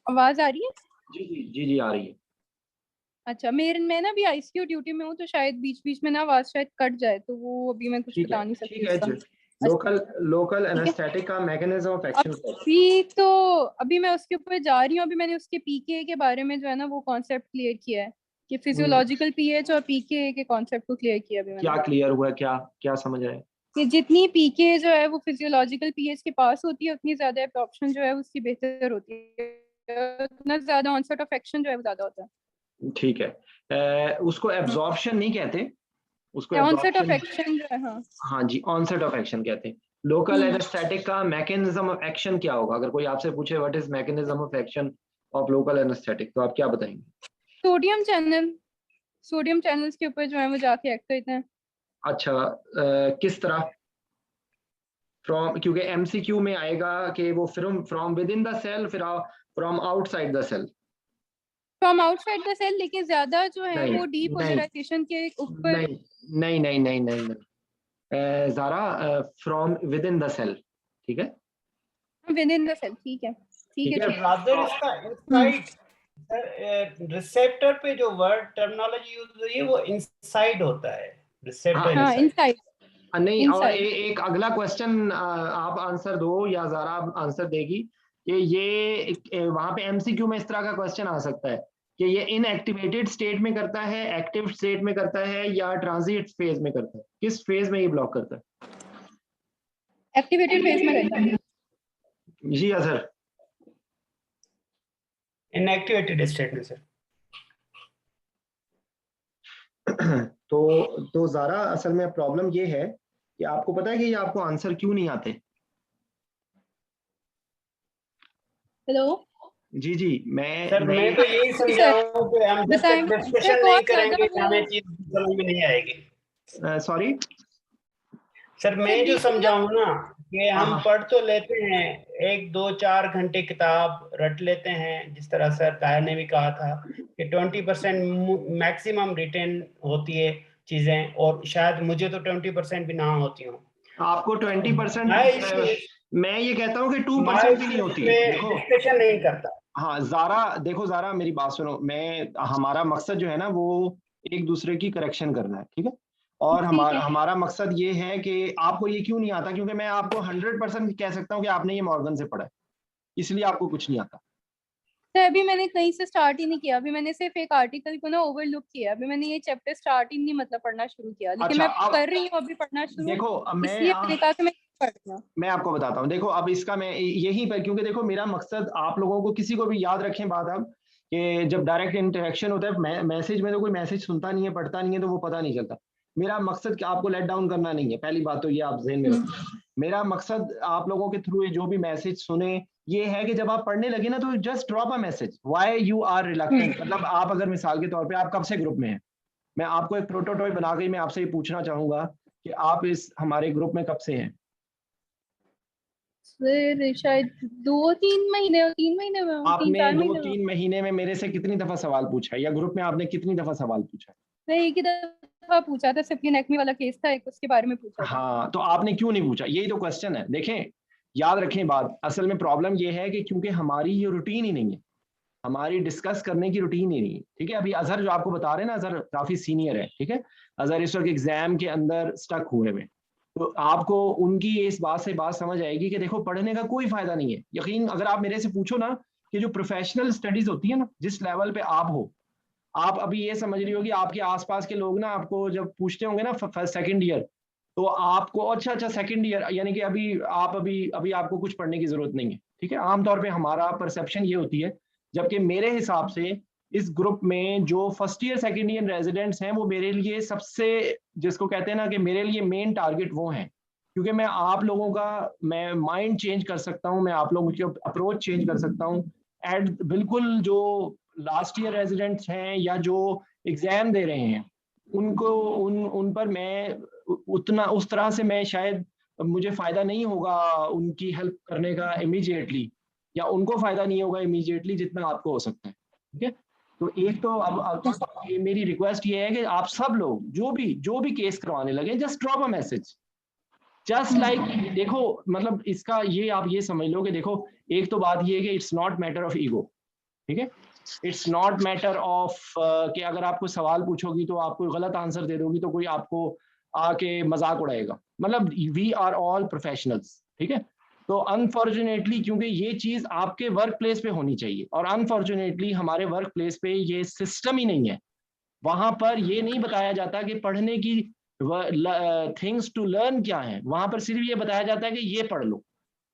आवाज आ रही है? जी जी जी जी, आ रही है। अच्छा, मैं ना अभी आईसीयू ड्यूटी में हूँ, तो शायद बीच बीच में ना आवाज शायद कट जाए, तो वो अभी मैं कुछ ठीक है बता नहीं ठीक सकती है। उसका। अच्छा, लोकल लोकल ठीक है। एनेस्थेटिक का मैकेनिज्म ऑफ एक्शन क्या है? अभी मैं उसके ऊपर जा रही हूँ। अभी मैंने उसके पीके के बारे में जो है ना वो कॉन्सेप्ट क्लियर किया है, कि हम्म, फिजियोलॉजिकल पीएच और पीके के कॉन्सेप्ट को क्लियर किया अभी क्या मैंने। क्लियर हुआ, क्या क्या समझ आए? कि जितनी पीके जो है वो फिजियोलॉजिकल पीएच के पास होती है, उतनी ज्यादा एब्जॉर्प्शन जो है उसकी बेहतर होती है, उतना ज्यादा ऑनसेट ऑफ एक्शन जो है वो ज्यादा होता ठीक है। उसको एब्जॉर्प्शन नहीं कहते, उसको है। ऑनसेट ऑफ एब्जॉर्प्शन, एक्शन जो है, हाँ। हाँ जी, ऑनसेट ऑफ एक्शन कहते हैं। लोकल हम्म एनेस्थेटिक का मैकेनिज्म ऑफ एक्शन क्या होगा? अगर कोई आपसे पूछे what is mechanism of action of local anaesthetic, तो आप क्या बताएंगे? सोडियम चैनल, सोडियम चैनल्स के ऊपर जो है वो जाके एक्ट करते हैं। अच्छा, किस तरह? फ्रॉम, क्योंकि एमसीक्यू में आएगा कि वो from from within the cell, फिर from outside the cell. From outside the cell, लेकिन ज्यादा जो है नहीं वो नहीं डीपोलराइजेशन के ऊपर। नहीं नहीं नहीं नहीं नहीं नहीं, जारा, from within the cell, ठीक है। विद इन द सेल, ठीक है, ठीक ठीक है, है। ठीक रादर तो इसका है। इनसाइड, रिसेप्टर पे जो वर्ड टर्मिनोलॉजी यूज हुई है वो इनसाइड होता है, रिसेप्टर हाँ, हाँ, इनसाइड। इनसाइड, नहीं, और इनसाइड। एक अगला क्वेश्चन आप आंसर दो या जारा आंसर देगी कि ये वहां पे एमसीक्यू में इस तरह का क्वेश्चन आ सकता है कि ये इनएक्टिवेटेड स्टेट में करता है, एक्टिव स्टेट में करता है, या ट्रांजिट फेज में करता है? किस फेज में ये ब्लॉक करता एक्टिवेटेड फेज में रहता है। है? जी सर। इनएक्टिवेटेड स्टेट में सर। तो जारा, असल में प्रॉब्लम ये है कि आपको पता है कि ये आपको आंसर क्यों नहीं आते? हेलो जी जी, मैं सर मैं मैं तो यही समझा सर, हूँ कि हम जब बताएं तक सर, डिस्कशन नहीं बहुत ज्यादा करेंगे वो। हमें चीज समझ में नहीं आएगी। सॉरी। सर सर मैं जो बीच में ना। समझाऊँ ना कि हाँ हम हाँ। पढ़ तो लेते हैं, 1 2 4 घंटे किताब रट लेते हैं, जिस तरह सर ताया ने भी कहा था कि 20% मैक्सिमम रिटेन होती है चीजें, और शायद मुझे तो 20% भी ना होती हूँ। आपको 20%, मैं इस मैं ये कहता हूँ कि मैं 2% भी नहीं होती। इसमें देखो, डिस्कशन नहीं करता। हाँ जारा, देखो जारा, मेरी बात सुनो। हमारा मकसद जो है ना वो एक दूसरे की करेक्शन करना है, ठीक है। और ठीक हमारा है हमारा मकसद ये है कि आपको ये क्यों नहीं आता, क्योंकि मैं आपको 100% कह सकता हूँ कि आपने ये मॉर्गन से पढ़ा है, इसलिए आपको कुछ नहीं आता। सर, अभी मैंने कहीं से स्टार्ट ही नहीं किया। अभी मैंने सिर्फ एक आर्टिकल को ना ओवरलुक किया। अभी मैंने ये चैप्टर स्टार्ट ही नहीं मतलब पढ़ना शुरू किया, लेकिन अच्छा, मैं अब कर रही हूँ अभी पढ़ना शुरू। देखो, अब इसलिए मैंने कहा कि मैं पढ़ रही हूँ। मैं आपको बताता हूँ। देखो, अब इसका मैं यहीं पर, क्योंकि देखो मेरा मकसद आप लोगों को, किसी को भी याद रखें बात, अब कि जब डायरेक्ट इंटरेक्शन होता है, मैसेज में तो कोई मैसेज सुनता नहीं है, पढ़ता नहीं है, तो वो पता नहीं चलता। मेरा मकसद कि आपको लेट डाउन करना नहीं है, पहली बात तो ये आप ज़हन में हम्म, रखें। मेरा मकसद आप लोगों के थ्रू जो भी मैसेज सुने, ये है कि जब आप पढ़ने लगे ना, तो just drop a message, why you are reluctant. मतलब आप अगर मिसाल के तौर पे आप कब से ग्रुप में हैं, मैं आपको एक प्रोटोटाइप बना के मैं आपसे ये पूछना चाहूंगा कि आप इस हमारे ग्रुप में कब से हैं? सर शायद 2 3 महीने, 3 महीने में हूँ, तीन आपने चार दो महीने में हूँ। तीन महीने में मेरे से कितनी दफा सवाल पूछा है, या ग्रुप में आपने कितनी दफा सवाल पूछा है? मैं एक ही दफा पूछा था, सिर्फ एक्मी वाला केस था एक, उसके बारे में पूछा था। हाँ, तो आपने क्यों नहीं पूछा? यही तो क्वेश्चन है। देखें, याद रखें बात, असल में प्रॉब्लम ये है कि क्योंकि हमारी ये रूटीन ही नहीं है, हमारी डिस्कस करने की रूटीन ही नहीं है, ठीक है। अभी अजहर जो आपको बता रहे हैं ना, अजहर काफी सीनियर है, ठीक है। अजहर इस वक्त एग्जाम के अंदर स्टक हुए हुए, तो आपको उनकी इस बात से बात समझ आएगी कि देखो, पढ़ने का कोई फायदा नहीं है। यकीन, अगर आप मेरे से पूछो ना कि जो प्रोफेशनल स्टडीज होती है ना, जिस लेवल पे आप हो, आप अभी ये समझ रही होगी, आपके आसपास के लोग ना आपको जब पूछते होंगे ना फर्स्ट सेकंड ईयर, तो आपको अच्छा अच्छा सेकंड ईयर, यानी कि अभी अभी आपको कुछ पढ़ने की जरूरत नहीं है, ठीक है। आमतौर पे हमारा परसेप्शन ये होती है, जबकि मेरे हिसाब से इस ग्रुप में जो first year second year residents हैं, वो मेरे लिए सबसे, जिसको कहते हैं ना कि मेरे लिए मेन टारगेट वो हैं, क्योंकि मैं आप लोगों का, मैं माइंड चेंज कर सकता हूँ, मैं आप लोगों की अप्रोच चेंज कर सकता हूँ। एट बिल्कुल जो लास्ट ईयर रेजिडेंट्स हैं या जो एग्जाम दे रहे हैं, उनको उन पर मैं उतना उस तरह से मैं शायद, मुझे फायदा नहीं होगा उनकी हेल्प करने का इमीडिएटली, या उनको फायदा नहीं होगा इमीडिएटली जितना आपको हो सकता है, ठीक है। तो एक तो अब ये मेरी रिक्वेस्ट ये है कि आप सब लोग जो भी केस करवाने लगे, just drop a message, just like, देखो मतलब इसका ये आप ये समझ लो कि देखो, एक तो बात ये है कि it's not matter of ego, ठीक है। इट्स नॉट मैटर ऑफ कि अगर आप कोई सवाल पूछोगी तो आप कोई गलत आंसर दे दोगी तो कोई आपको आके मजाक उड़ाएगा, मतलब वी आर ऑल प्रोफेशनल्स, ठीक है। तो अनफॉर्चुनेटली क्योंकि ये चीज आपके वर्क प्लेस पे होनी चाहिए और अनफॉर्चुनेटली हमारे वर्क प्लेस पे ये सिस्टम ही नहीं है। वहां पर ये नहीं बताया जाता कि पढ़ने की थिंग्स टू लर्न क्या है, वहां पर सिर्फ ये बताया जाता है कि ये पढ़ लो,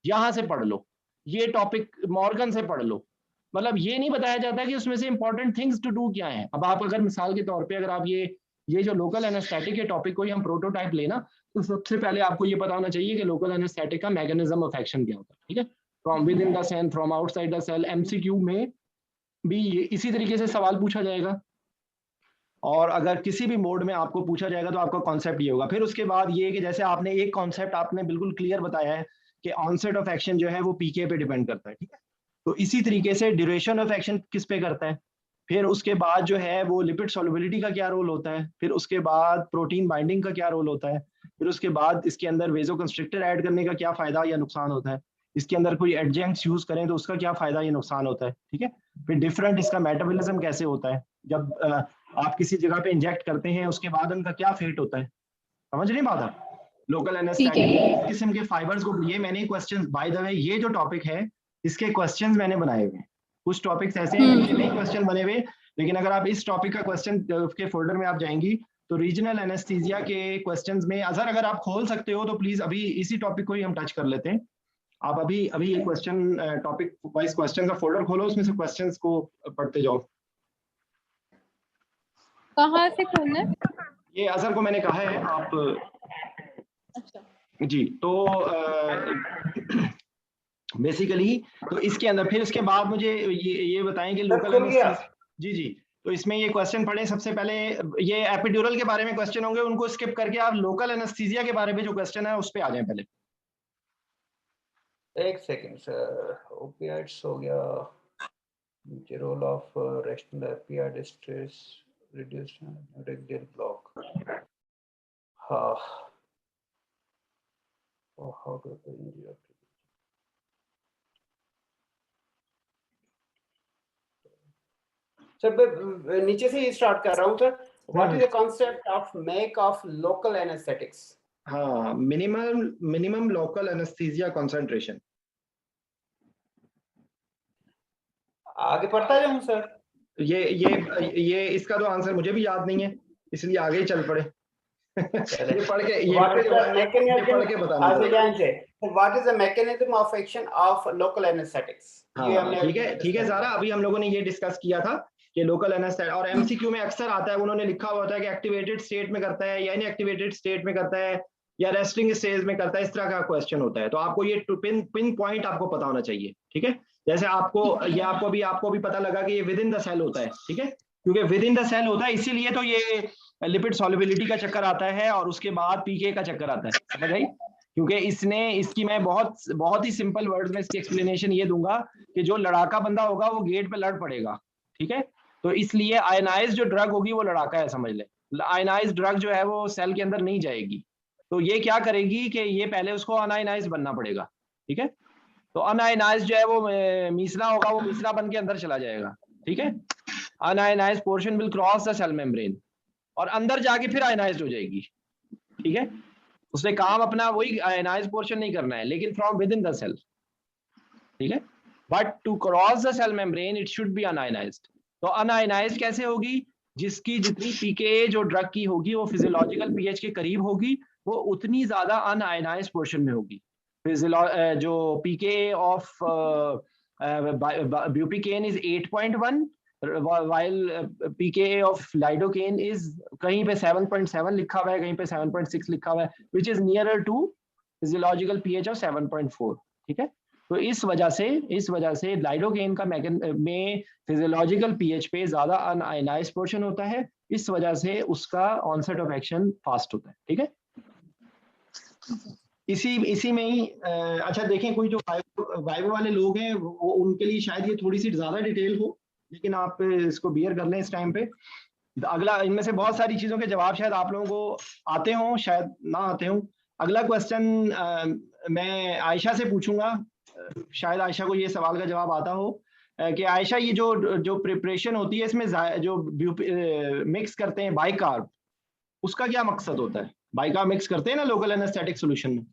यहां से पढ़ लो, ये टॉपिक मॉर्गन से पढ़ लो, मतलब ये नहीं बताया जाता कि उसमें से इंपॉर्टेंट थिंग्स टू डू क्या है। अब आप अगर मिसाल के तौर पे अगर आप ये जो लोकल एनेस्थेटिक के टॉपिक को ही हम प्रोटोटाइप लेना, तो सबसे पहले आपको ये पता होना चाहिए कि लोकल एनेस्थेटिक का मैकेनिज्म ऑफ एक्शन क्या होता है, ठीक है। From within the cell, from outside the cell, MCQ में भी इसी तरीके से सवाल पूछा जाएगा और अगर किसी भी मोड में आपको पूछा जाएगा तो आपका कॉन्सेप्ट ये होगा। फिर उसके बाद ये कि जैसे आपने एक कॉन्सेप्ट आपने बिल्कुल क्लियर बताया है कि ऑनसेट ऑफ एक्शन जो है वो पीके पे डिपेंड करता है, ठीक है। तो इसी तरीके से ड्यूरेशन ऑफ एक्शन किस पे करता है, फिर उसके बाद जो है वो लिपिड सॉल्युबिलिटी का क्या रोल होता है, फिर उसके बाद प्रोटीन बाइंडिंग का क्या रोल होता है, फिर उसके बाद इसके अंदर वेजो कंस्ट्रिक्टर ऐड करने का क्या फायदा या नुकसान होता है, इसके अंदर कोई एडजेंट्स यूज करें तो उसका क्या फायदा या नुकसान होता है, ठीक है। फिर डिफरेंट इसका मेटाबॉलिज्म कैसे होता है, जब आप किसी जगह पे इंजेक्ट करते हैं उसके बाद उनका क्या फेट होता है, समझ नहीं बात आप। लोकल एनेस्थेटिक किस्म के फाइबर्स को, ये मैंने क्वेश्चन बाय द वे ये जो टॉपिक है इसके क्वेश्चंस मैंने बनाए हुए हैं। कुछ टॉपिक्स ऐसे हैं जिनके नहीं क्वेश्चन बने हुए, लेकिन अगर आप इस टॉपिक का क्वेश्चन के फोल्डर में आप जाएंगी तो रीजनल एनेस्थीसिया के क्वेश्चंस में अगर आप खोल सकते हो तो प्लीज अभी इसी टॉपिक को ही हम टच कर लेते हैं। आप अभी ये क्वेश्चन टॉपिक वाइज क्वेश्चन का फोल्डर खोलो, उसमें से क्वेश्चंस को पढ़ते जाओ। कहाँ से खोलना है? ये अजहर को मैंने कहा है आप। अच्छा जी, तो बेसिकली तो इसके अंदर फिर उसके बाद मुझे ये बताएं कि लोकल जी जी, तो इसमें ये क्वेश्चन पढ़े। सबसे पहले ये एपिड्यूरल के बारे में क्वेश्चन होंगे, उनको स्किप करके आप लोकल एनेस्थीसिया के बारे में जो क्वेश्चन है उस पे आ जाएं पहले। एक सेकंड सर, ओपियाइड्स हो गया, role of rational opioid stress reduce radial block, हाँ, और हाउ टू इंजरी। सर नीचे से ही स्टार्ट कर रहा हूँ sir. What is the concept of make of local anaesthetics? हाँ, मिनिमम लोकल एनेस्थीसिया कंसंट्रेशन। आगे पढ़ता जाऊं सर? ये इसका तो आंसर मुझे भी याद नहीं है, इसलिए आगे ही चल पड़े। ये पढ़ के बताना। What is the mechanism of action of local anaesthetics? ठीक है सारा, अभी हम लोगों ने ये डिस्कस किया था कि लोकल एनेस्थेटिक, और एमसीक्यू में अक्सर आता है, उन्होंने लिखा हुआ होता है कि एक्टिवेटेड स्टेट में करता है या इनएक्टिवेटेड स्टेट में करता है या रेस्टिंग स्टेज में करता है, इस तरह का क्वेश्चन होता है। तो आपको ये पिन पॉइंट आपको पता होना चाहिए, ठीक है। जैसे आपको भी पता लगा कि ये विद इन द सेल होता है, ठीक है, क्योंकि विद इन द सेल होता है इसीलिए तो ये लिपिड सॉल्युबिलिटी का चक्कर आता है और उसके बाद पीके का चक्कर आता है, समझ आई। क्योंकि इसकी मैं बहुत ही सिंपल वर्ड्स में इसकी एक्सप्लेनेशन ये दूंगा कि जो लड़ाका बंदा होगा वो गेट पे लड़ पड़ेगा, ठीक है। तो इसलिए आयनाइज जो ड्रग होगी वो लड़ाका है, समझ ले। आयनाइज ड्रग जो है वो सेल के अंदर नहीं जाएगी, तो ये क्या करेगी कि ये पहले उसको अनआयनाइज बनना पड़ेगा, ठीक है। तो अनआयनाइज जो है वो मीसला होगा, वो मीसला बन के अंदर चला जाएगा, ठीक है। Unionise portion will cross the cell membrane और अंदर जाके फिर आयनाइज्ड हो जाएगी, ठीक है। उसने काम अपना वही आयनाइज पोर्शन नहीं करना है, लेकिन from within the cell, ठीक है। But to cross the cell membrane it should be unionised. तो अनआयनाइज्ड कैसे होगी? जिसकी जितनी पीके जो ड्रग की होगी वो फिजियोलॉजिकल पीएच के करीब होगी, वो उतनी ज्यादा अनआयनाइज्ड पोर्शन में होगी। जो पीके of ब्यूपिकेन is 8.1 while pKa of lidocaine is कहीं पे 7.7 लिखा हुआ है, कहीं पे 7.6 लिखा हुआ है, which is nearer to physiological pH of 7.4, ठीक है। तो इस वजह से लाइडोकेन का में फिजियोलॉजिकल पीएच पे ज्यादा अनआयनाइज्ड पोर्शन होता है, इस वजह से उसका ऑनसेट ऑफ एक्शन फास्ट होता है, ठीक है। इसी में ही अच्छा देखें, कोई जो वाइवो वाले लोग हैं वो उनके लिए शायद ये थोड़ी सी ज्यादा डिटेल हो, लेकिन आप इसको बियर कर लें इस टाइम पे। अगला, इनमें से बहुत सारी चीजों के जवाब शायद आप लोगों को आते हों, शायद ना आते हों। अगला क्वेश्चन मैं आयशा से पूछूंगा, शायद आयशा को ये सवाल का जवाब आता हो कि आयशा ये जो प्रिपरेशन होती है इसमें जो मिक्स करते हैं बाइकार्ब, उसका क्या मकसद होता है? बाइकार्ब मिक्स करते हैं ना लोकल एनेस्थेटिक सॉल्यूशन में।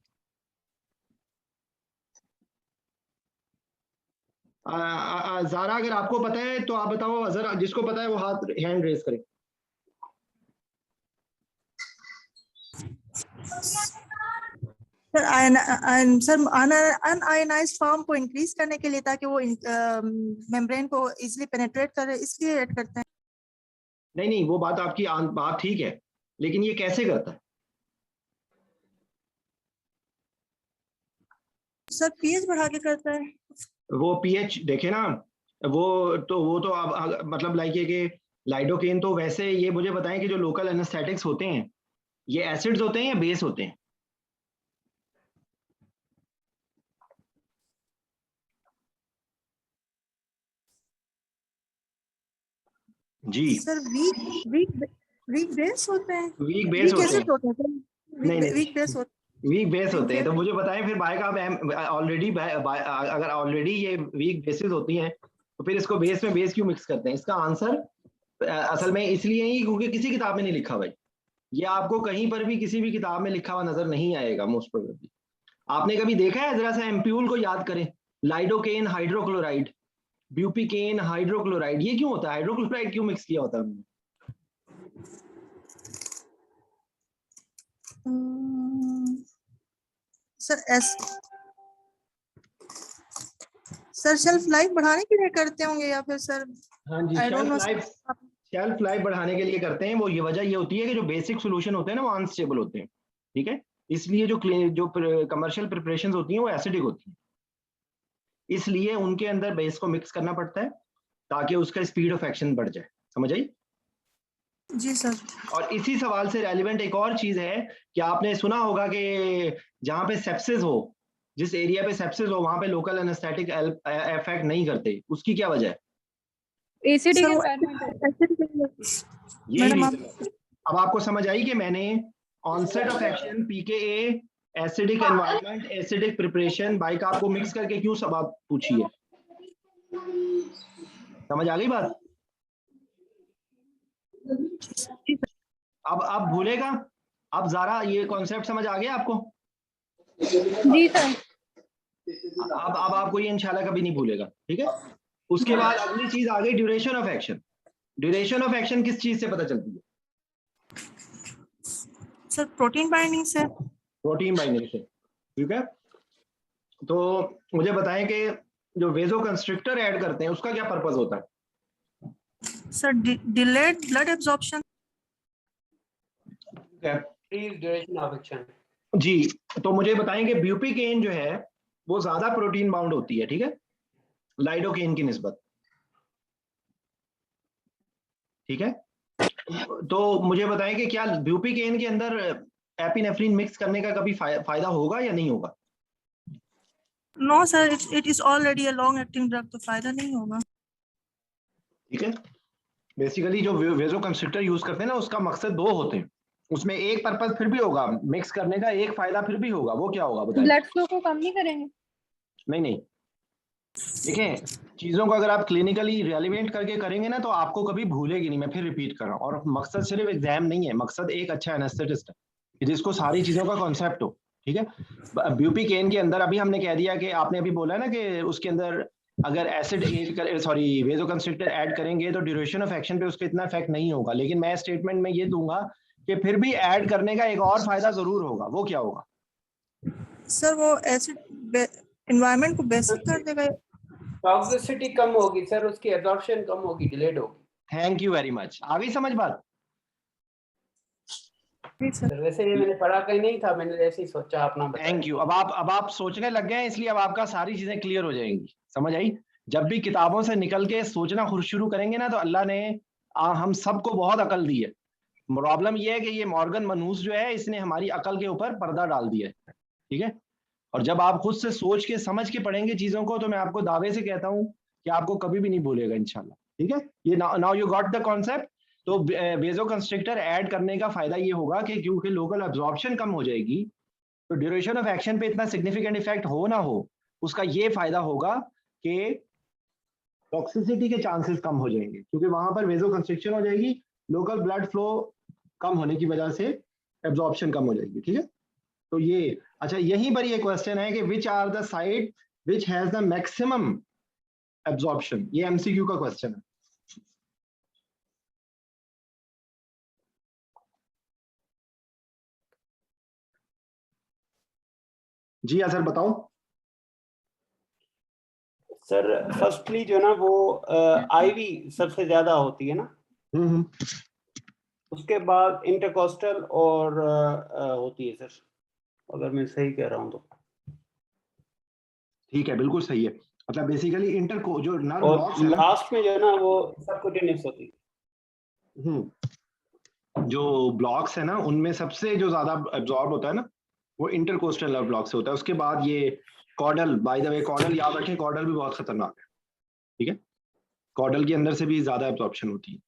ज़ारा अगर आपको पता है तो आप बताओ, अजहर जिसको पता है वो हाथ हैंड रेज करे। सर अनआयनाइज्ड फॉर्म को इंक्रीज करने के लिए, ताकि वो मेम्ब्रेन को इजीली पेनिट्रेट करे, इसलिए ऐड करते हैं। नहीं, वो बात आपकी बात ठीक है, लेकिन ये कैसे करता है? सर पीएच बढ़ा के करता है। वो पीएच देखे ना, वो तो अब मतलब लाइक ये कि लाइडोकेन तो वैसे, ये मुझे बताएं कि जो लोकल एनेस्थेटिक्स होते हैं ये एसिड्स होते हैं या बेस होते हैं? जी सर वीक बेस होते हैं। वीक बेस होते हैं। नहीं वीक बेस होते हैं। वीक बेस होते हैं, तो मुझे बताएं फिर बाइकार्ब ऑलरेडी, अगर ऑलरेडी ये वीक बेसिस होती हैं तो फिर इसको बेस में बेस क्यों मिक्स करते हैं? इसका आंसर असल में इसलिए ही क्योंकि किसी किताब में नहीं लिखा भाई, ये आपको कहीं पर भी किसी भी किताब में लिखा हुआ नजर नहीं आएगा मोस्ट प्रोबेबली। आपने कभी देखा है? जरा सा एम्प्यूल को याद करें, लाइडोकेन हाइड्रोक्लोराइड, ब्यूपिकेन हाइड्रोक्लोराइड, ये क्यों होता है? हाइड्रोक्लोराइड क्यों मिक्स किया होता है हमने? सर शेल्फ लाइफ बढ़ाने के लिए करते होंगे, या फिर सर? हाँ जी, शेल्फ लाइफ बढ़ाने के लिए करते हैं। वो ये वजह ये होती है कि जो बेसिक सॉल्यूशन होते हैं ना वो अनस्टेबल होते हैं, ठीक है? इसलिए जो कमर्शियल प्रिपरेशंस होती हैं वो एसिडिक होती हैं, इसलिए उनके अंदर बेस को मिक्स करना पड़ता है ताकि उसका स्पीड ऑफ एक्शन बढ़ जाए। समझ आई? जी सर। और इसी सवाल से रेलिवेंट एक और चीज है कि आपने सुना होगा कि जहां पे सेप्सिस हो, जिस एरिया पे सेप्सिस हो वहां पे लोकल एनेस्थेटिक इफेक्ट नहीं करते, उसकी क्या वजह है? Acidic environment. अब आपको समझ आई कि मैंने onset of action, pKa, acidic environment, acidic preparation, bicarb को मिक्स करके क्यों सब आप पूछिए। समझ आ गई बात? अब भूलेगा? अब ज़ारा ये कॉन्सेप्ट समझ आ गया आपको? जी सर। अब आपको ये इंशाल्लाह कभी नहीं भूलेगा, ठीक है? उसके बाद अगली चीज आ गई duration of action. Duration of action किस चीज से पता चलती है? सर प्रोटीन बाइंडिंग से। प्रोटीन बाइंडिंग से, ठीक है? तो मुझे बताएं कि जो वेजो कंस्ट्रिक्टर ऐड करते हैं उसका क्या पर्पस होता है? Sir delayed blood absorption. Duration of action. जी, तो मुझे बताएं कि ब्यूपिकेन जो है वो ज्यादा प्रोटीन बाउंड होती है, ठीक है, लाइडोकेन की निस्बत, ठीक है? तो मुझे बताएं कि क्या ब्यूपिकेन के अंदर एपिनेफ्रिन मिक्स करने का कभी फायदा होगा या नहीं होगा? No sir, it is already a long acting drug, तो फायदा नहीं होगा, ठीक है? बेसिकली जो वेजो कंस्ट्रिक्टर यूज करते हैं ना उसका मकसद दो होते हैं, उसमें एक पर्पस फिर भी होगा मिक्स करने का, एक फायदा फिर भी होगा। वो क्या होगा बताइए? ब्लड फ्लो को कम नहीं करेंगे? नहीं, देखें चीजों को अगर आप क्लिनिकली रेलिवेंट करके करेंगे ना तो आपको कभी भूलेगी नहीं। मैं फिर रिपीट कर रहा हूँ, और मकसद सिर्फ एग्जाम नहीं है, मकसद एक अच्छा एनेस्थेटिस्ट है जिसको सारी चीजों का कॉन्सेप्ट हो, ठीक है? ब्यूपिकेन के अंदर अभी हमने कह दिया कि आपने अभी बोला ना कि उसके अंदर अगर एसिड वेजो कंस्ट्रिक्टर ऐड करेंगे तो ड्यूरेशन ऑफ एक्शन पे उसका इतना इफेक्ट नहीं होगा, लेकिन मैं स्टेटमेंट में ये दूंगा कि फिर भी ऐड करने का एक और फायदा जरूर होगा। वो क्या होगा सर? वो एसिड एनवायरनमेंट को बेसिक कर देगा, टॉक्सिसिटी कम होगी सर, उसकी एब्जॉर्प्शन कम होगी, डिलेड होगी। Thank you very much. आ गई समझ बात? सर वैसे ये मैंने पढ़ा कहीं नहीं था, मैंने ऐसे ही सोचा अपना। Thank you. अब आप सोचने लग गए हैं, इसलिए अब आपका सारी चीजें क्लियर हो जाएंगी। समझ आई? जब भी किताबों से निकल के सोचना खुद शुरू करेंगे ना तो अल्लाह ने हम सबको बहुत अकल दी है। प्रॉब्लम ये है कि ये मॉर्गन मनूस जो है इसने हमारी अकल के ऊपर पर्दा डाल दिया है, ठीक है? और जब आप खुद से सोच के समझ के पढ़ेंगे चीजों को तो मैं आपको दावे से कहता हूं कि आपको कभी भी नहीं भूलेगा इंशाल्लाह, ठीक है? ये now you got the concept. तो वेजो कंस्ट्रिक्टर ऐड करने का फायदा ये होगा कि क्योंकि लोकल एब्जॉर्प्शन कम हो जाएगी तो ड्यूरेशन ऑफ एक्शन पे इतना सिग्निफिकेंट इफेक्ट हो ना हो, उसका ये फायदा होगा कि टॉक्सिसिटी के चांसेस कम हो जाएंगे, क्योंकि वहां पर वेजो कंस्ट्रिक्शन हो जाएगी, लोकल ब्लड फ्लो कम होने की वजह से एब्जॉर्प्शन कम हो जाएगी। ठीक है, तो ये अच्छा, यहीं पर ये क्वेश्चन है कि which are the site which has the maximum absorption, ये एमसीक्यू का क्वेश्चन है। जी सर बताओ। सर फर्स्टली जो ना वो आईवी सबसे ज्यादा होती है ना, उसके बाद इंटरकोस्टल और होती है सर, अगर मैं सही कह रहा हूँ तो। ठीक है, बिल्कुल सही है। मतलब बेसिकली इंटर को जो नर्व और ब्लॉक्स है ना, लास्ट में जो है ना वो सबक्यूटेनियस होती है। जो ब्लॉक्स है ना उनमें सबसे जो ज्यादा एब्जॉर्ब होता है ना वो इंटरकोस्टल नर्व ब्लॉक से होता है। उसके बाद ये caudal, by the way caudal याद रखें, कॉर्डल भी बहुत खतरनाक है। ठीक है, कॉर्डल के अंदर से भी ज्यादा एब्जॉर्प्शन होती है।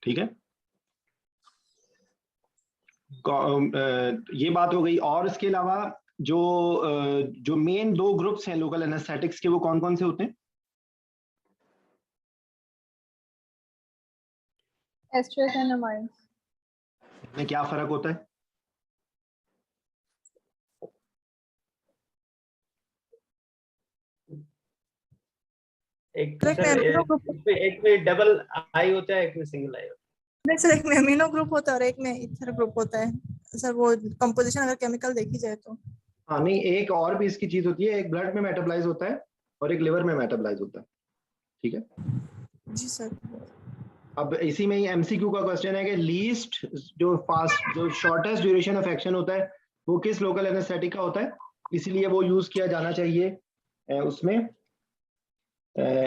ठीक है, ये बात हो गई। और इसके अलावा जो मेन 2 ग्रुप्स हैं लोकल एनेस्थेटिक्स के, वो कौन कौन से होते हैं? एस्ट्रेस एंड अमाइंस। में क्या फर्क होता है? एक में डबल आई होता है, एक में सिंगल आई होता है। नहीं सर, एक में अमीनो ग्रुप होता है और एक में इथर ग्रुप होता है सर। वो कंपोजिशन अगर केमिकल देखी जाए तो हाँ नहीं, एक और भी इसकी चीज होती है, एक ब्लड में मेटाबोलाइज होता है और एक लिवर में मेटाबोलाइज होता है। ठीक है जी सर। अब इसी में ही एमसीक्यू का क्वेश्चन है कि लीस्ट जो शॉर्टेस्ट ड्यूरेशन ऑफ एक्शन होता है वो किस लोकल एनेस्थेटिक का होता है, इसलिए वो यूज किया जाना चाहिए उसमें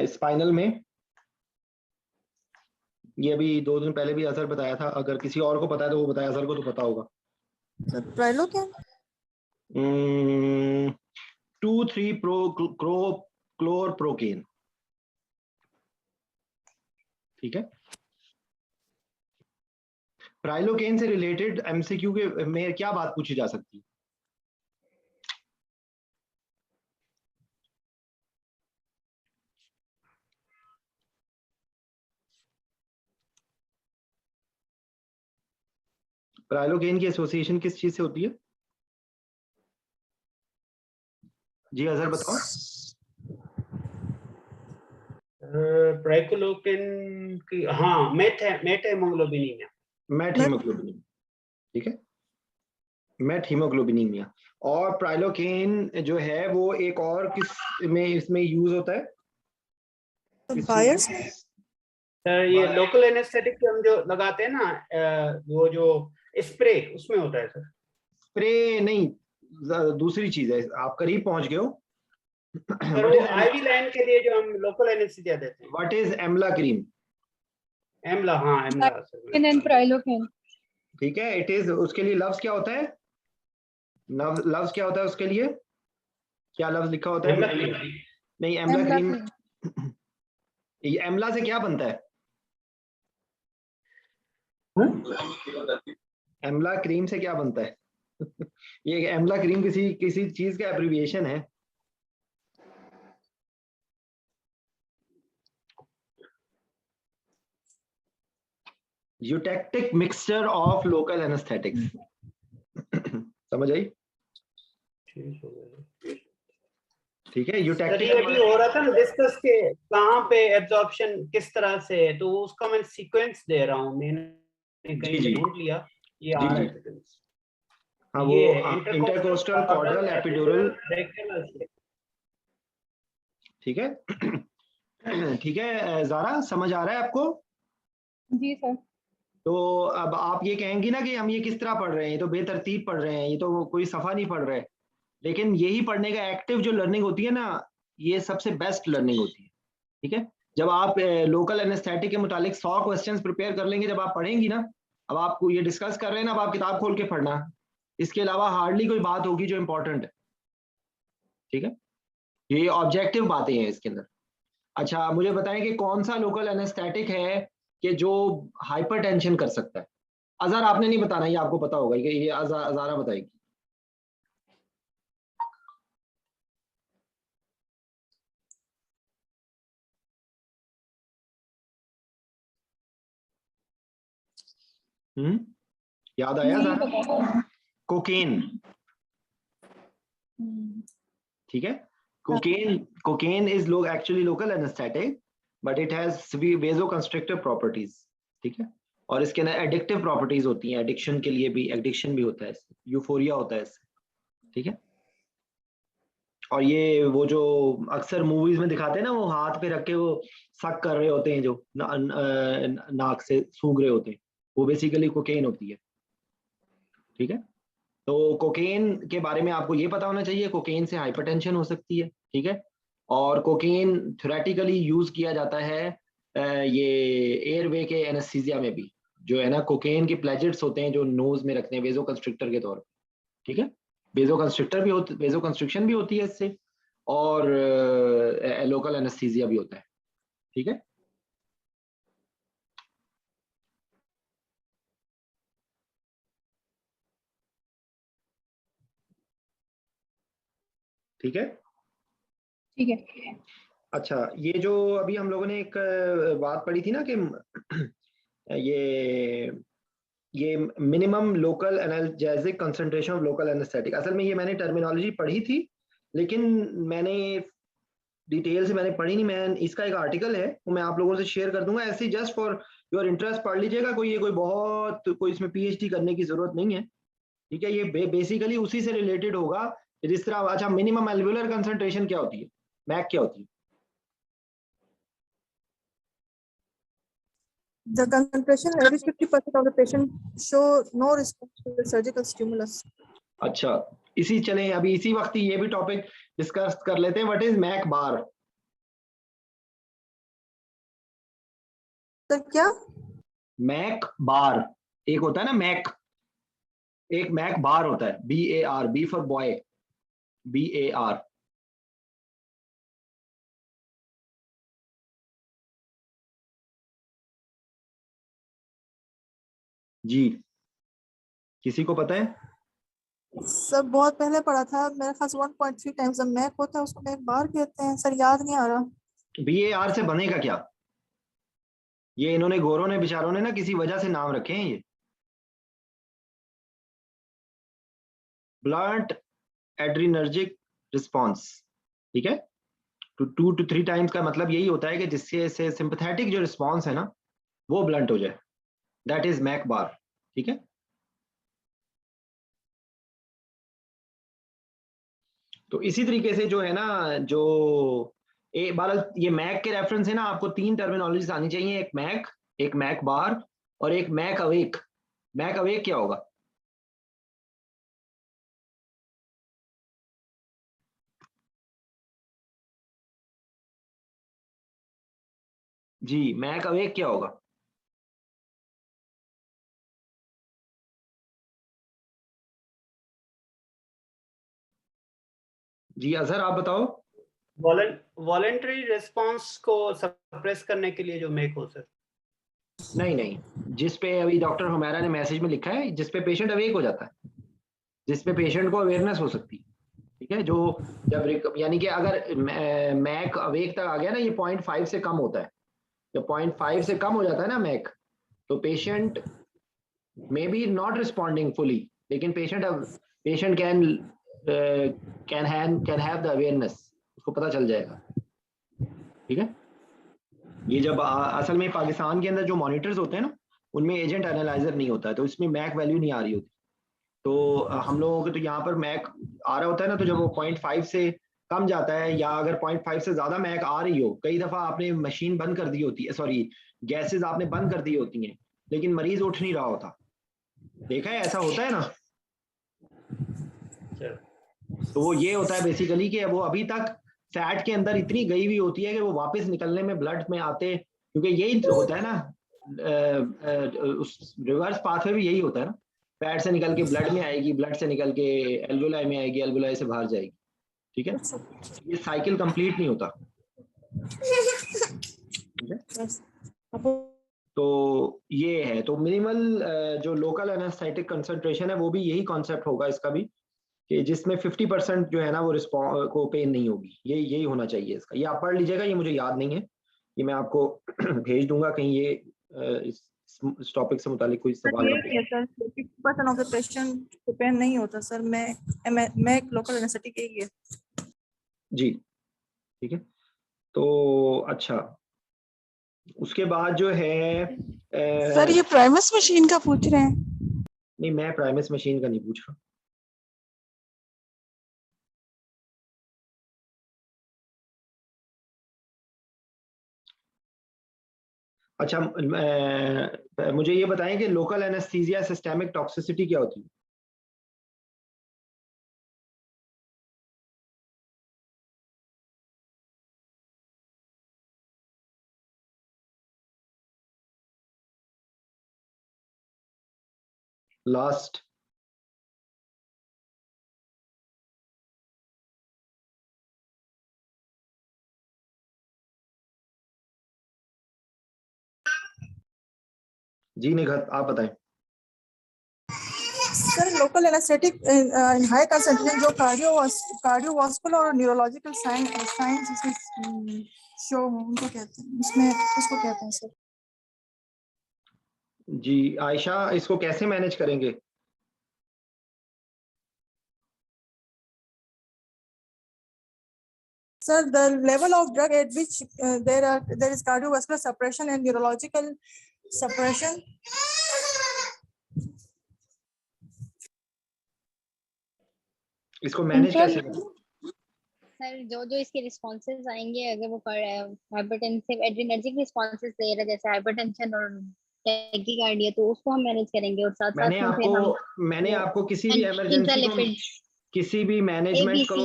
स्पाइनल में। ये अभी 2 दिन पहले भी असर बताया था, अगर किसी और को पता है तो वो बताया, असर को तो पता होगा। Sir prilocaine 2,3 chloroprocaine. ठीक है, प्राइलोकेन से रिलेटेड एमसीक्यू के में क्या बात पूछी जा सकती है? प्राइलोकेन की एसोसिएशन किस चीज से होती है? जी अजहर बताओ। प्राइलोकेन की, हाँ, मेट हीमोग्लोबिनीमिया। मेट हीमोग्लोबिनीमिया। ठीक है, मेट हीमोग्लोबिनीमिया। और प्राइलोकेन जो है वो एक और किस में इसमें यूज होता है? बायर्स में सर ये लोकल एनेस्थेटिक हम जो लगाते हैं ना, वो जो स्प्रे, उसमें होता है सर। स्प्रे नहीं, दूसरी चीज है, आप करीब पहुंच गए हो। सर वो आईवी लाइन के लिए जो हम लोकल एनेस्थीसिया देते हैं। What is EMLA cream? EMLA, हाँ एमला सर। एंड प्राइलोकेन। ठीक है, इट इज, उसके लिए लफ्ज क्या होता है? लफ्ज क्या होता है उसके लिए? क्या लफ्ज लिखा होता है? नहीं, एमला क्रीम। ये एमला से क्या बनता है? एमला क्रीम से क्या बनता है? ये एमला क्रीम किसी चीज का एब्रिविएशन है। Eutectic mixture of local anaesthetics. समझ आई? ठीक है, यूटेक्टिक ये भी हो रहा था ना डिस्कस के कहाँ पे एब्जॉर्प्शन किस तरह से है, तो उसका मैं सीक्वेंस दे रहा हूँ, मैंने कहीं ढूंढ लिया, ये आ रहा है सीक्वेंस। हाँ, वो इंटरकोस्टल, कॉर्डल, एपिड्यूरल। ठीक है, ठीक है ज़ारा, समझ आ रहा है आपको? जी सर। तो अब आप ये कहेंगी ना कि हम ये किस तरह पढ़ रहे हैं, ये तो बेतरतीब पढ़ रहे हैं, ये तो कोई सफ़ा नहीं पढ़ रहे। लेकिन यही पढ़ने का एक्टिव जो लर्निंग होती है ना, ये सबसे बेस्ट लर्निंग होती है। ठीक है, जब आप लोकल एनेस्थेटिक के मुतालिक 100 क्वेश्चंस प्रिपेयर कर लेंगे, जब आप पढ़ेंगी ना, अब आपको ये डिस्कस कर रहे हैं ना, अब आप किताब खोल के पढ़ना, इसके अलावा हार्डली कोई बात होगी जो इंपॉर्टेंट है। ठीक है, ये ऑब्जेक्टिव बातें हैं इसके अंदर। अच्छा, मुझे बताएं कि कौन सा लोकल एनेस्थेटिक है कि जो हाइपरटेंशन कर सकता है? अज़हर आपने नहीं बताना, ये आपको पता होगा, ये अज़ारा बताएगी। याद आया नहीं था? पता। कोकेन, ठीक है। Cocaine is actually local anaesthetic, but it has vasoconstrictive properties, ठीक है। और इसके अंदर एडिक्टिव प्रॉपर्टीज होती हैं, एडिक्शन के लिए भी, एडिक्शन भी होता है इससे, यूफोरिया होता है इससे, ठीक है। और ये वो जो अक्सर मूवीज में दिखाते हैं ना, वो हाथ पे रख के वो सक कर रहे होते हैं, जो नाक से सूंघ रहे होते हैं, वो बेसिकली कोकेन होती है, ठीक है। तो कोकेन के बारे में आपको ये पता होना चाहिए, कोकेन से हाइपरटेंशन हो सकती है, ठीक है। और कोकेन थ्योरेटिकली यूज किया जाता है ये एयरवे के एनेस्थीसिया में भी, जो है ना, कोकेन के प्लेजेट्स होते हैं जो नोज में रखते हैं वेजोकंस्ट्रिक्टर के तौर पे, ठीक है। वेजोकंस्ट्रिक्टर भी होती, वेजोकंस्ट्रिक्शन भी होती है इससे, और लोकल एनेस्थीसिया भी होता है, ठीक है। ठीक है, ठीक है। अच्छा, ये जो अभी हम लोगों ने एक बात पढ़ी थी ना कि ये minimum local analgesic concentration of local anaesthetic, असल में ये मैंने टर्मिनोलॉजी पढ़ी थी, लेकिन मैंने डिटेल से मैंने पढ़ी नहीं। मैं इसका एक आर्टिकल है, वो मैं आप लोगों से शेयर कर दूंगा, ऐसे जस्ट फॉर योर इंटरेस्ट पढ़ लीजिएगा। कोई इसमें पीएचडी करने की जरूरत नहीं है, ठीक है। ये बेसिकली उसी से रिलेटेड होगा जिस तरह, अच्छा, मिनिमम एल्वेओलर कंसंट्रेशन क्या होती है, मैक क्या होती है? The concentration at least 50% of the patient show no response to the surgical stimulus. अच्छा, चलें अभी इसी वक्त ही ये भी टॉपिक डिस्कस कर लेते हैं। What is MAC bar? Sir क्या? मैक बार, एक होता है ना मैक, एक मैक बार होता है, BAR, B for boy, BAR। जी, किसी को पता है? सब बहुत पहले पढ़ा था, मेरे ख्याल से 1.3 टाइम्स द मैक होता है, उसको मैक बार कहते हैं। सर याद नहीं आ रहा। BAR से बनेगा क्या? ये इन्होंने गोरों ने, बेचारों ने ना, किसी वजह से नाम रखे हैं ये। ब्लंट एड्रीनर्जिक रिस्पॉन्स, ठीक है। तो 2 to 3 टाइम्स का मतलब यही होता है कि जिससे से सिंपैथेटिक जो रिस्पॉन्स है ना, वो ब्लंट हो जाए, दैट इज मैक बार, ठीक है। तो इसी तरीके से जो है ना, जो बार ये मैक के रेफरेंस है ना, आपको 3 टर्मिनोलॉजीज आनी चाहिए, एक मैक बार और एक मैक अवेक। मैक अवेक क्या होगा? जी, मैक अवेक क्या होगा? जी अजहर, आप बताओ। वॉलेंटरी रिस्पांस को सप्रेस करने के लिए जो मेक हो सर? नहीं, जिस पे अभी डॉक्टर हुमैरा ने मैसेज में लिखा है, जिस पे पेशेंट अवेक हो जाता है, जिस पे पेशेंट को अवेयरनेस हो सकती है, ठीक है। जो जब यानी कि अगर मैक अवेक तक आ गया ना, ये 0.5 से कम होता है, जब 0.5 से कम हो जाता है ना मैक, तो patient may be not responding fully, लेकिन patient can have the awareness, उसको पता चल जाएगा, ठीक है। ये जब असल में पाकिस्तान के अंदर जो मॉनिटर्स होते हैं ना, उनमें एजेंट एनालाइजर नहीं होता है, तो इसमें मैक वैल्यू नहीं आ रही होती। तो हम लोगों के तो यहाँ पर मैक आ रहा होता है ना, तो जब वो 0.5 से कम जाता है, या अगर 0.5 से ज्यादा मैक आ रही हो, कई दफा आपने मशीन बंद कर दी होती है, सॉरी गैसेस आपने बंद कर दी होती हैं, लेकिन मरीज उठ नहीं रहा होता, देखा है ऐसा होता है ना। तो वो ये होता है बेसिकली कि वो अभी तक फैट के अंदर इतनी गई हुई होती है कि वो वापस निकलने में ब्लड में आते, क्योंकि यही होता है ना, उस रिवर्स पाथवे भी यही होता है ना, फैट से निकल के ब्लड में आएगी, ब्लड से निकल के एल्वुलाई में आएगी, एल्वुलाई से बाहर जाएगी, ठीक है। ये साइकिल कंप्लीट नहीं होता, ठीक है। तो ये है, तो मिनिमल जो लोकल एनेस्थेटिक कंसंट्रेशन है, वो भी यही कॉन्सेप्ट होगा इसका भी, कि जिसमें 50% जो है ना वो को पेन नहीं होगी, यही होना चाहिए इसका। ये आप पढ़ लीजिएगा, ये मुझे याद नहीं है, ये मैं आपको भेज दूंगा कहीं, ये इस टॉपिक से मुतालिक कोई सवाल है? Sir 50% of the patient depend नहीं होता सर, मैं लोकल एनेस्थेटिक ही है जी, ठीक है। तो अच्छा, उसके बाद जो है सर ये प्राइमस मशीन का पूछ रहे हैं? नहीं, मैं प्राइमस मशीन का नहीं पूछ रहा। अच्छा, मुझे ये बताएं कि लोकल एनेस्थीसिया सिस्टेमिक टॉक्सिसिटी क्या होती है? लास्ट जी निघत, आप बताएं। सर लोकल एनेस्थेटिक इन हाई कंसंट्रेशन जो कार्डियोवास्कुलर और न्यूरोलॉजिकल साइंस इसमें शो उनको कहते हैं, इसमें इसको कहते हैं सर। जी आयशा, इसको कैसे मैनेज करेंगे? Sir, the level of drug at which there is cardiovascular suppression and neurological suppression. इसको मैनेज कैसे करें? सर जो इसके रिस्पॉन्सेज आएंगे, अगर वो हाइपरटेंसिव एड्रिनर्जिक रिस्पॉन्सेज दे रहे जैसे हाइपरटेंशन और टैकीकार्डिया, तो उसको हम मैनेज करेंगे और साथ साथ में फिर हम मैंने आपको किसी भी इमरजेंसी को, किसी भी मैनेजमेंट को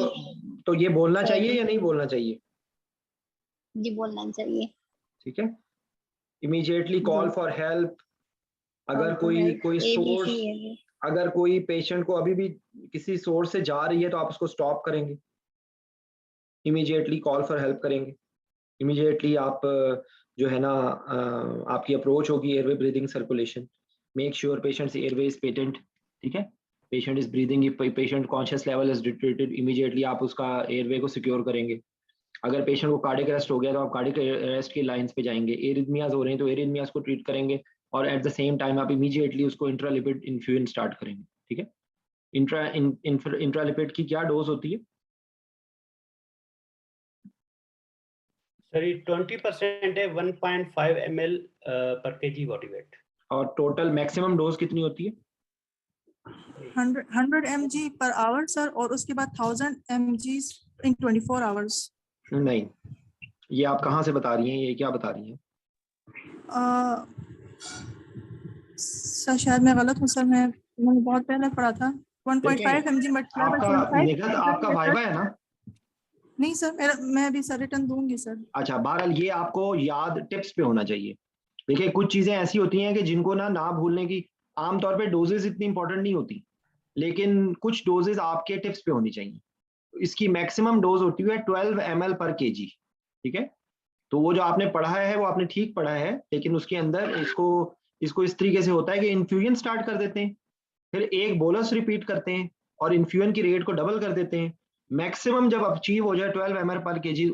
तो ये बोलना चाहिए या नहीं बोलना चाहिए? जी बोलना चाहिए। ठीक है, इमीडिएटली कॉल फॉर हेल्प। अगर कोई सोर्स, अगर कोई पेशेंट को अभी भी किसी सोर्स से जा रही है तो आप उसको स्टॉप करेंगे, इमीडिएटली कॉल फॉर हेल्प करेंगे। इमीडिएटली आप जो है ना आपकी अप्रोच होगी airway breathing circulation, make sure patients airway is patent. ठीक है, patient is breathing, patient conscious level is detected, immediately आप उसका एयरवे को सिक्योर करेंगे। अगर पेशेंट को कार्डियक अरेस्ट हो गया तो आप कार्डियक अरेस्ट की लाइंस पे जाएंगे। एरिथमियाज हो रहे हैं तो एरिथमियाज को ट्रीट करेंगे और एट द सेम टाइम आप इमीडिएटली उसको इंट्रालिपिड इन्फ्यूजन स्टार्ट करेंगे। ठीक है, इंट्रालिपिड की क्या डोज होती है? सर 20% है, 1.5 ml पर kg बॉडी वेट। और टोटल मैक्सिमम डोज कितनी होती है? 100 mg per hour सर, और उसके बाद 1000 mg in 24 hours। नहीं, ये आप कहाँ से बता रही हैं, ये क्या बता रही हैं? सर शायद मैं गलत हूँ सर, मैंने बहुत पहले पढ़ा था 1.5 mg आपका वाइवा है ना? नहीं सर, मैं अभी सर रिटर्न दूंगी सर। अच्छा, बहरहाल ये आपको याद टिप्स पे होना चाहिए। देखिए कुछ चीजें ऐसी होती हैं कि जिनको ना भूलने की, आमतौर पे डोजेस इतनी इंपॉर्टेंट नहीं होती, लेकिन कुछ डोजेस आपके टिप्स पे होनी चाहिए। इसकी मैक्सिमम डोज होती है 12 ml पर kg। ठीक है, तो वो जो आपने पढ़ा है वो आपने ठीक पढ़ा है, लेकिन उसके अंदर इसको इस तरीके से होता है कि इन्फ्यूजन स्टार्ट कर देते हैं, फिर एक बोलस रिपीट करते हैं और इन्फ्यूजन की रेट को डबल कर देते हैं। मैक्सिमम जब अचीव हो जाए 12 ml पर kg,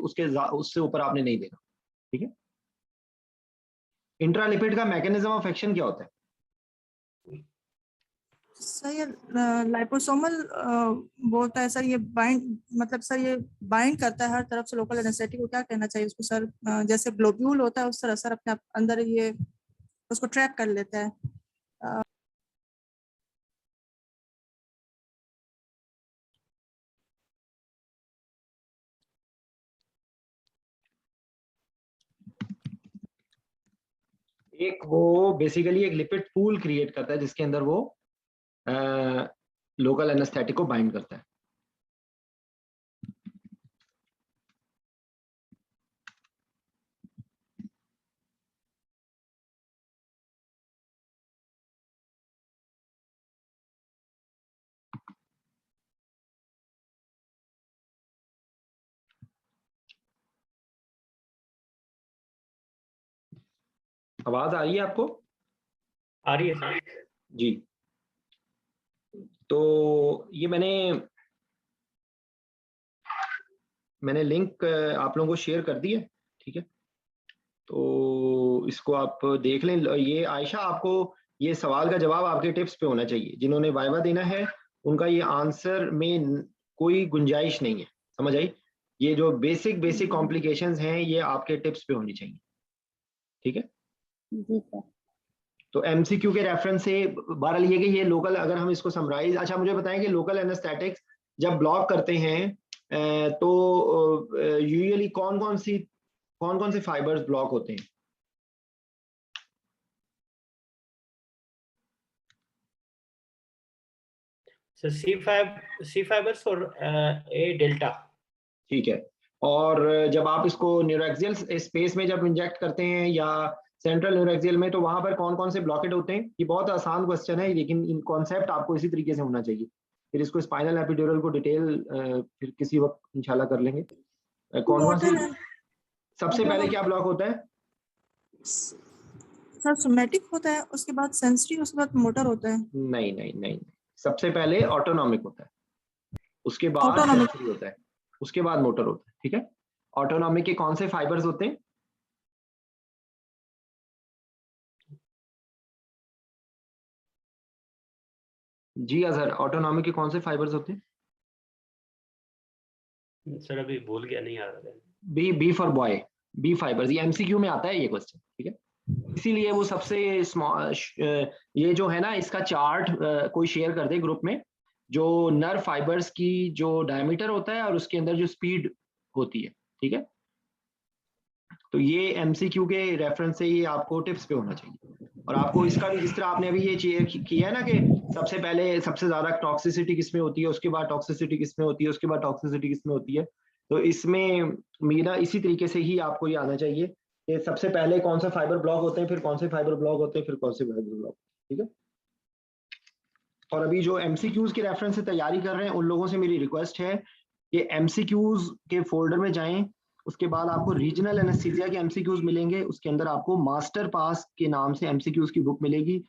उससे ऊपर आपने नहीं देना। ठीक है, इंट्रालिपिड का मैकेनिज्म ऑफ एक्शन क्या होता है? सर ये लाइपोसोमल बोलता है सर, ये बाइंड, मतलब सर ये बाइंड करता है हर तरफ से लोकल एनेस्थेटिक को। क्या कहना चाहिए उसको सर, जैसे ग्लोब्यूल होता है उस तरह सर अपने अंदर ये उसको ट्रैप कर लेता है। एक वो बेसिकली एक लिपिड पूल क्रिएट करता है जिसके अंदर वो लोकल एनेस्थेटिक को बाइंड करता है। आवाज आ रही है आपको? आ रही है सर जी। तो ये मैंने लिंक आप लोगों को शेयर कर दी है। ठीक है, तो इसको आप देख लें। ये आयशा, आपको ये सवाल का जवाब आपके टिप्स पे होना चाहिए। जिन्होंने वाइवा देना है उनका ये आंसर में कोई गुंजाइश नहीं है, समझ आई? ये जो बेसिक कॉम्प्लिकेशंस हैं ये आपके टिप्स पे होनी चाहिए, ठीक है जी सर। तो एमसीक्यू के रेफरेंस से बहरहाल ये कि ये लोकल, अगर हम इसको समराइज, अच्छा मुझे बताएं कि लोकल एनेस्थेटिक्स जब ब्लॉक करते हैं तो यूजुअली कौन कौन से फाइबर्स ब्लॉक होते हैं? सी फाइबर्स और ए डेल्टा। ठीक है, और जब आप इसको न्यूरोएक्सियल स्पेस में जब इंजेक्ट करते हैं या सेंट्रल न्यूरोएक्सियल में, तो वहां पर कौन कौन से ब्लॉकेट होते हैं? ये बहुत आसान क्वेश्चन है, लेकिन इन कॉन्सेप्ट आपको इसी तरीके से होना चाहिए। फिर इसको स्पाइनल एपिड्यूरल को डिटेल फिर किसी वक्त इंशाल्लाह कर लेंगे। कौन सी सबसे पहले क्या ब्लॉक होता है? सर सोमैटिक होता है, उसके बाद सेंसरी, उसके बाद मोटर होता है। नहीं, सबसे पहले ऑटोनॉमिक होता है, उसके बाद सेंसरी होता है, उसके बाद मोटर होता है, ठीक है। ऑटोनॉमिक के कौन से फाइबर्स होते हैं? जी अजहर, ऑटोनॉमिक के कौन से फाइबर्स होते हैं? सर अभी भूल गया, नहीं आ रहा है। B for boy, B fibres. ये एमसीक्यू में आता है ये क्वेश्चन, ठीक है। इसीलिए वो सबसे स्मॉल, ये जो है ना, इसका चार्ट कोई शेयर कर दे ग्रुप में, जो नर्व फाइबर्स की जो डायमीटर होता है और उसके अंदर जो स्पीड होती है, ठीक है। तो ये एमसीक्यू के रेफरेंस से ये आपको टिप्स पे होना चाहिए। और आपको इसका भी, जिस तरह आपने अभी ये किया है ना कि सबसे पहले सबसे ज्यादा टॉक्सिसिटी किसमें होती है, उसके बाद टॉक्सिसिटी किसमें होती है, उसके बाद टॉक्सिसिटी किसमें होती है, तो इसमें मेरा इसी तरीके से ही आपको ये आना चाहिए कि सबसे पहले कौन सा फाइबर ब्लॉक होते हैं, फिर कौन से फाइबर ब्लॉक होते हैं, फिर कौन से फाइबर ब्लॉक, ठीक है। और अभी जो एमसीक्यूज के रेफरेंस से तैयारी कर रहे हैं उन लोगों से मेरी रिक्वेस्ट है कि एमसीक्यूज के फोल्डर में जाएं, उसके बाद आपको रीजनल एनेस्थीसिया के एमसीक्यूज मिलेंगे, उसके अंदर आपको मास्टर पास के नाम से एमसीक्यूज की बुक मिलेगी,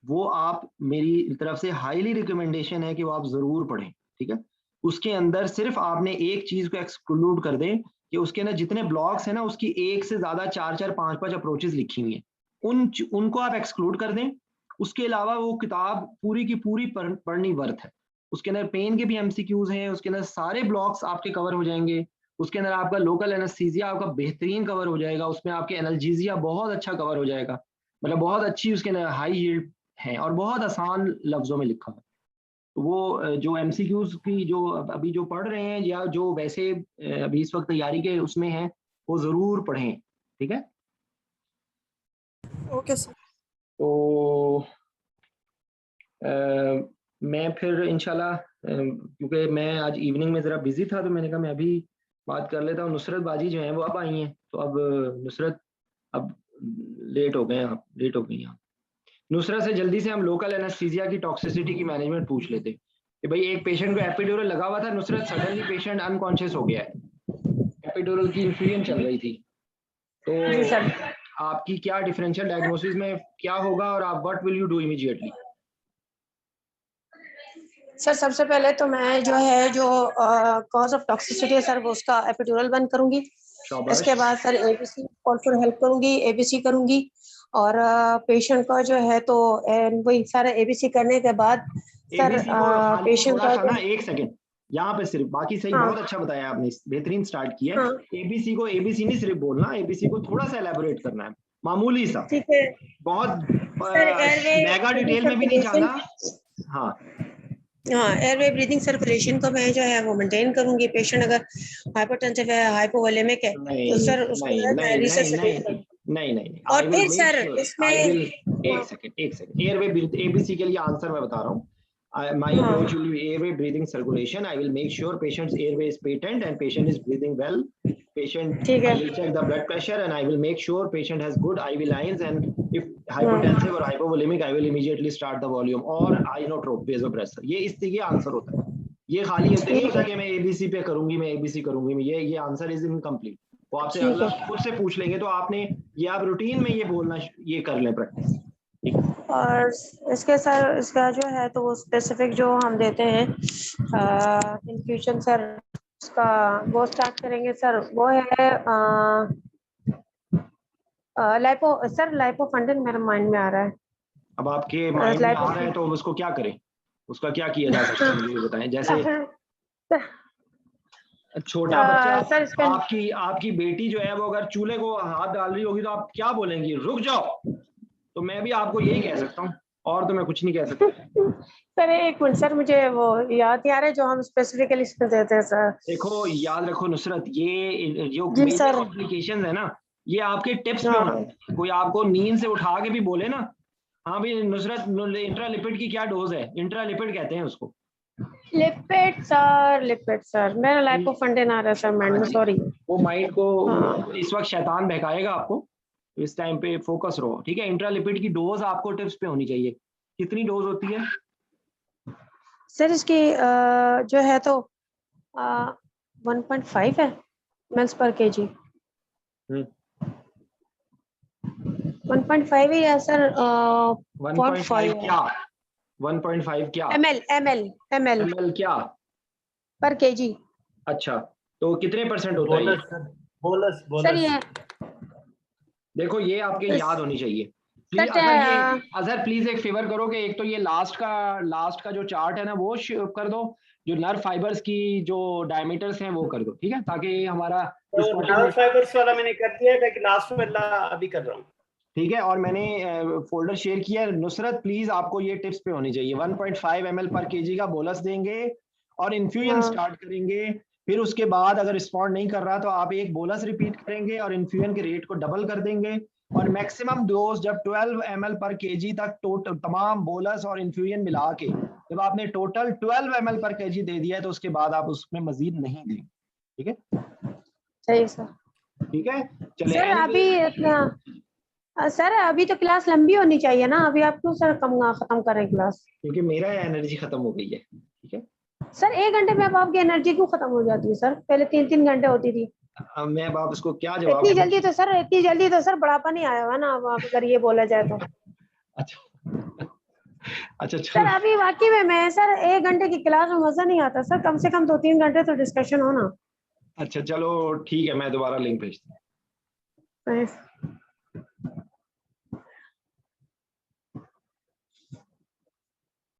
वो आप, मेरी तरफ से हाईली रिकमेंडेशन है कि वो आप जरूर पढ़ें, ठीक है। उसके अंदर सिर्फ आपने एक चीज को एक्सक्लूड कर दें कि उसके अंदर जितने ब्लॉक्स हैं ना, उसकी एक से ज्यादा 4-4, 5-5 अप्रोचेस लिखी हुई हैं, उनको आप एक्सक्लूड कर दें। उसके अलावा वो किताब पूरी की पूरी पढ़नी वर्थ है। उसके अंदर पेन के भी एमसीक्यूज हैं, उसके अंदर सारे ब्लॉक्स आपके कवर हो जाएंगे, उसके अंदर आपका लोकल एनेस्थीसिया आपका बेहतरीन कवर हो जाएगा, उसमें आपके एनाल्जेसिया बहुत अच्छा कवर हो जाएगा, मतलब बहुत अच्छी उसके अंदर हाई यील्ड है और बहुत आसान लफ्जों में लिखा है। तो वो जो एमसीक्यूज की जो अभी जो पढ़ रहे हैं या जो वैसे अभी इस वक्त तैयारी के उसमें हैं, वो जरूर पढ़ें, ठीक है। Okay sir. तो मैं फिर इंशाल्लाह, क्योंकि मैं आज इवनिंग में ज़रा बिजी था, तो मैंने कहा मैं अभी बात कर लेता हूँ। नुसरत बाजी जो है वो अब आई हैं, तो अब नुसरत, अब लेट हो गए आप, लेट हो गई आप। नुसरत से जल्दी से हम लोकल एनेस्थीसिया की टॉक्सिसिटी की मैनेजमेंट पूछ लेते कि भाई एक पेशेंट को एपिड्यूरल लगा हुआ था, नुसरत सडनली पेशेंट अनकॉन्शियस हो गया है, एपिड्यूरल की इन्फ्यूजन चल रही थी, तो आपकी क्या डिफरेंशियल डायग्नोसिस में क्या होगा और आप what will you do immediately? Sir सबसे पहले तो मैं जो है जो कॉज ऑफ टॉक्सिसिटी है सर, वो उसका एपिड्यूरल बंद करूंगी। इसके बाद sir ABC call for help करूंगी, एबीसी करूंगी, और पेशेंट का जो है तो वही सारा एबीसी करने के बाद सर पेशेंट का ना, एक सेकंड यहाँ पे सिर्फ, बाकी सही, बहुत अच्छा बताया आपने, बेहतरीन स्टार्ट किया है। एबीसी को एबीसी नहीं सिर्फ बोलना, एबीसी को थोड़ा सा एलैबोरेट करना है, मामूली सा, ठीक है, बहुत मेगा डिटेल में भी नहीं जाना। हाँ एयरवे ब्रीदिंग सर्कुलेशन को मैं जो है वो मेंटेन करूंगी। पेशेंट अगर हाइपरटेंसिव है, हाइपोवोलेमिक है, तो सर उसको रिसर्च नहीं। और फिर सर इसमें एक सेकंड एयरवे एबीसी के लिए आंसर मैं बता रहा हूँ। My approach will be airway breathing circulation. I will make sure patient's airway is patent and patient is breathing well. Patient, I will check the blood pressure and I will make sure patient has good IV lines, and if hypotensive or hypovolemic, I will immediately start the volume or inotrope vasopressor. ये इस तरीके answer होता है। ये खाली होता नहीं होता कि मैं ABC पे करूंगी, मैं ABC करूंगी, मैं ये आंसर इज इनकम्प्लीट। वो आपसे अगर खुद से पूछ लेंगे तो आपने ये आप रूटीन में ये बोलना ये कर लें प्रैक्टिस। और इसके सर इसका जो है तो वो स्पेसिफिक जो हम देते हैं इन्फ्यूजन सर, उसका वो स्टार्ट करेंगे सर, वो है लाइपोफंडिन मेरे माइंड में आ रहा है। अब आपके माइंड में आ रहा है तो उसको क्या करें, उसका क्या किया जा सकता है मुझे बताएं। जैसे छोटा बच्चा, आपकी बेटी जो है वो अगर चूल्हे को हाथ डाल रही होगी तो आप क्या बोलेंगी, रुक जाओ, तो मैं भी आपको यही कह सकता हूँ, और तो मैं कुछ नहीं कह सकता। सर एक मिनट सर, मुझे वो याद नहीं आ रहा है जो हम स्पेसिफिकली इसमें देते हैं सर। देखो याद रखो नुसरत, ये जो मेजर कॉम्प्लिकेशंस है ना, ये आपके टिप्स पे होना है। कोई आपको नींद से उठा के भी बोले ना, हाँ भी नुसरत इंट्रालिपिड की क्या डोज है, इंट्रालिपिड कहते हैं उसको। लिपिड सर मेरा लाइपोफंडिन आ रहा है सर माइंड में, सॉरी। वो माइंड को इस वक्त शैतान बहकाएगा आपको, इस टाइम पे फोकस रहो, ठीक है। इंट्रालिपिड की डोज आपको टिप्स पे होनी चाहिए। कितनी डोज होती है सर इसकी? जो है तो 1.5 है ml पर kg। 1.5 ही है सर। 1.5 क्या? 1.5 क्या? ml क्या पर kg? अच्छा, तो कितने % होता है? बोलस सर ये देखो ये आपके याद होनी चाहिए। प्लीज अजहर प्लीज एक फेवर करो कि एक तो ये लास्ट का जो चार्ट है ना वो कर दो, जो नर्व फाइबर्स की जो डायमीटर्स हैं वो कर दो, ठीक है, ताकि हमारा नर्व फाइबर्स वाला मैंने कर दिया है, लास्ट वाला अभी कर रहा हूँ, ठीक है। और मैंने फोल्डर शेयर किया है। नुसरत प्लीज आपको ये टिप्स पे होनी चाहिए। 1.5 ml पर kg का बोलस देंगे और इन्फ्यूजन स्टार्ट करेंगे। फिर उसके बाद अगर रिस्पॉन्ड नहीं कर रहा तो आप एक बोलस रिपीट करेंगे और इन्फ्यूजन के रेट को डबल कर देंगे। और मैक्सिमम डोज जब 12 ml पर kg तक टोटल तमाम बोलस और इन्फ्यूजन मिला के जब आपने टोटल 12 ml पर kg दे दिया है तो उसके बाद आप उसमें मजीद नहीं देंगे, ठीक है? सही सर, ठीक है। चलिए सर अभी इतना सर अभी तो क्लास लंबी होनी चाहिए ना, अभी आप क्यों सर खत्म करें क्लास? क्योंकि मेरा एनर्जी खत्म हो गई है, ठीक है सर। 1 घंटे में अब आपकी एनर्जी क्यों खत्म हो जाती है सर? पहले 3-3 घंटे होती थी। अब मैं अब इसको क्या जवाब इतनी जल्दी तो सर बढ़ापा नहीं आया हुआ ना, अब आप अगर ये बोला जाए तो। अच्छा सर अभी वाकई में मैं सर 1 घंटे की क्लास में मजा नहीं आता सर, कम से कम 2-3 घंटे तो डिस्कशन हो ना। अच्छा चलो ठीक है, मैं दोबारा लिंक भेजता हूँ।